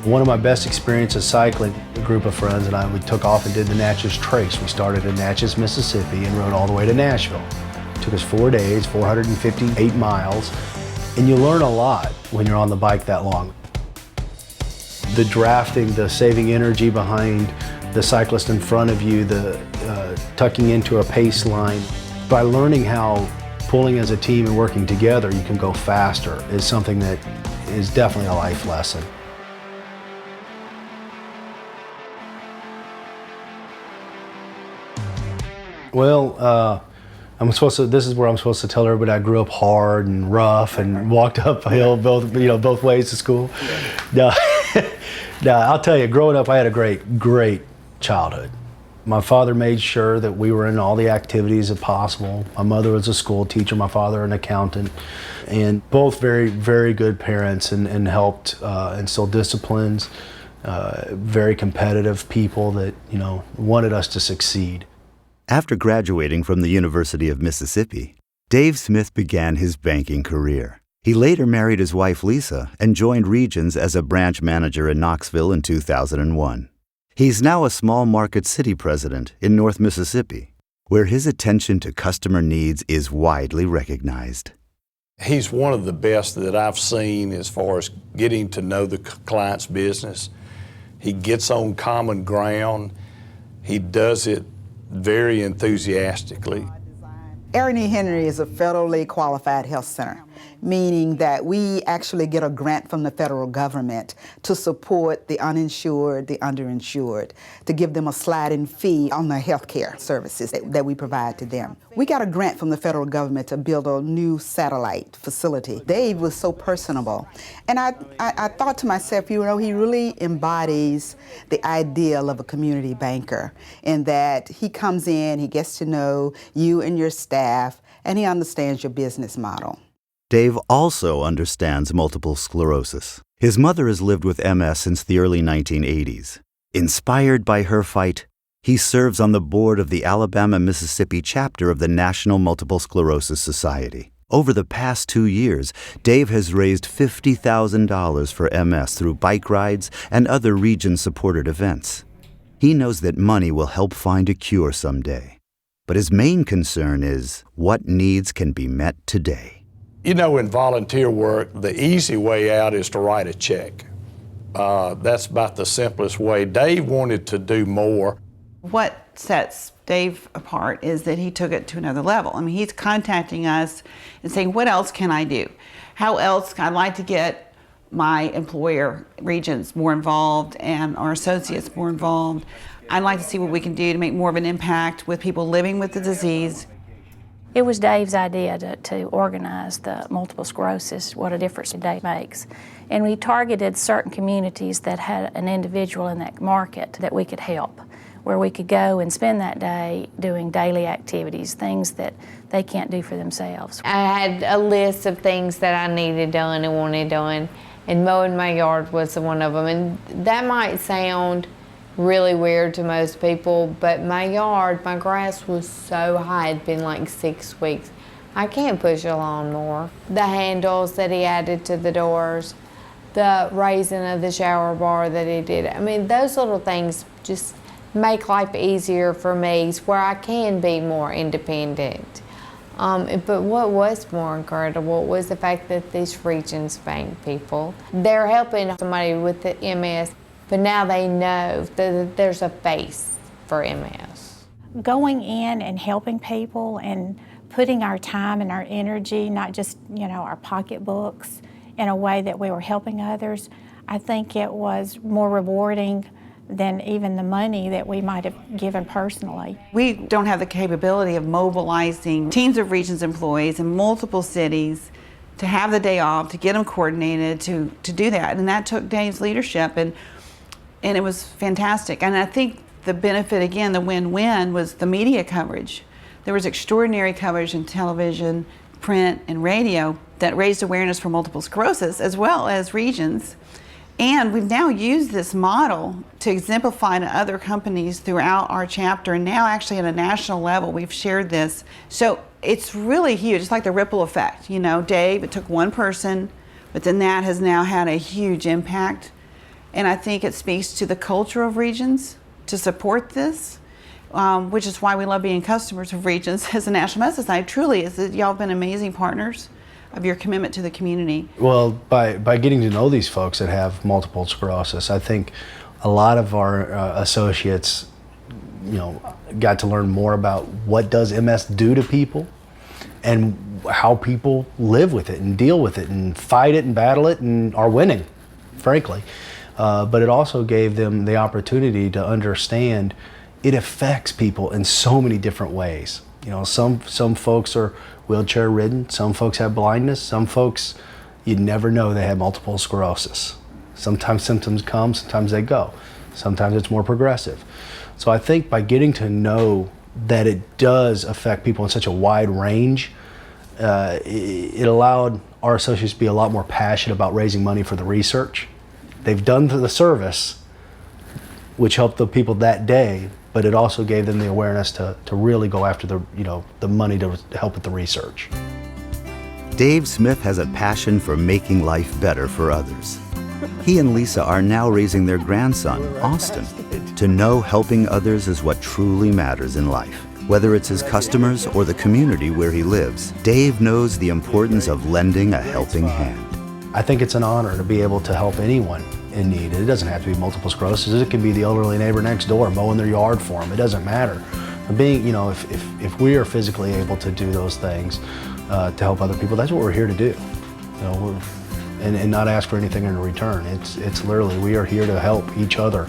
One of my best experiences cycling, a group of friends and I, we took off and did the Natchez Trace. We started in Natchez, Mississippi and rode all the way to Nashville. It took us 4 days, 458 miles, and you learn a lot when you're on the bike that long. The drafting, the saving energy behind the cyclist in front of you, the tucking into a pace line. By learning how pulling as a team and working together you can go faster is something that is definitely a life lesson. Well, this is where I'm supposed to tell everybody I grew up hard and rough and walked uphill both ways to school. No, I'll tell you, growing up I had a great childhood. My father made sure that we were in all the activities if possible. My mother was a school teacher, my father an accountant, and both very good parents and helped instill disciplines, very competitive people that wanted us to succeed. After graduating from the University of Mississippi, Dave Smith began his banking career. He later married his wife Lisa and joined Regions as a branch manager in Knoxville in 2001. He's now a small market city president in North Mississippi, where his attention to customer needs is widely recognized. He's one of the best that I've seen as far as getting to know the client's business. He gets on common ground. He does it very enthusiastically. Erin E. Henry is a federally qualified health center, meaning that we actually get a grant from the federal government to support the uninsured, the underinsured, to give them a sliding fee on the health care services that we provide to them. We got a grant from the federal government to build a new satellite facility. Dave was so personable. And I thought to myself, he really embodies the ideal of a community banker in that he comes in, he gets to know you and your staff, and he understands your business model. Dave also understands multiple sclerosis. His mother has lived with MS since the early 1980s. Inspired by her fight, he serves on the board of the Alabama-Mississippi chapter of the National Multiple Sclerosis Society. Over the past 2 years, Dave has raised $50,000 for MS through bike rides and other region-supported events. He knows that money will help find a cure someday. But his main concern is what needs can be met today. In volunteer work, the easy way out is to write a check. That's about the simplest way. Dave wanted to do more. What sets Dave apart is that he took it to another level. I mean, he's contacting us and saying, what else can I do? How else can I like to get my employer, Regions, more involved and our associates more involved? I'd like to see what we can do to make more of an impact with people living with the disease. It was Dave's idea to organize the multiple sclerosis, what a difference Dave makes. And we targeted certain communities that had an individual in that market that we could help, where we could go and spend that day doing daily activities, things that they can't do for themselves. I had a list of things that I needed done and wanted done, and mowing my yard was one of them. And that might sound really weird to most people, but my yard, my grass was so high, it'd been like 6 weeks. I can't push a lawnmower. The handles that he added to the doors, the raising of the shower bar that he did. I mean, those little things just make life easier for me where I can be more independent. But what was more incredible was the fact that these Regions Bank people, they're helping somebody with the MS, but now they know that there's a face for MS. Going in and helping people and putting our time and our energy, not just, our pocketbooks, in a way that we were helping others, I think it was more rewarding than even the money that we might have given personally. We don't have the capability of mobilizing teams of Regions employees in multiple cities to have the day off, to get them coordinated, to do that. And that took Dave's leadership, and it was fantastic. And I think the benefit, again, the win-win, was the media coverage. There was extraordinary coverage in television, print, and radio that raised awareness for multiple sclerosis, as well as Regions. And we've now used this model to exemplify to other companies throughout our chapter, and now actually at a national level we've shared this. So it's really huge. It's like the ripple effect. Dave, it took one person, but then that has now had a huge impact. And I think it speaks to the culture of Regions to support this, which is why we love being customers of Regions as a National Multiple Society. Truly, is that y'all have been amazing partners of your commitment to the community. Well, by getting to know these folks that have multiple sclerosis, I think a lot of our associates, got to learn more about what does MS do to people and how people live with it and deal with it and fight it and battle it and are winning, frankly. But it also gave them the opportunity to understand it affects people in so many different ways. Some folks are wheelchair ridden, some folks have blindness, some folks, you never know they have multiple sclerosis. Sometimes symptoms come, sometimes they go. Sometimes it's more progressive. So I think by getting to know that it does affect people in such a wide range, it allowed our associates to be a lot more passionate about raising money for the research. They've done the service, which helped the people that day, but it also gave them the awareness to really go after the money to help with the research. Dave Smith has a passion for making life better for others. He and Lisa are now raising their grandson, Austin, to know helping others is what truly matters in life. Whether it's his customers or the community where he lives, Dave knows the importance of lending a helping hand. I think it's an honor to be able to help anyone in need. It doesn't have to be multiple sclerosis. It can be the elderly neighbor next door mowing their yard for them. It doesn't matter. Being, if we are physically able to do those things to help other people, that's what we're here to do. And not ask for anything in return. It's literally, we are here to help each other.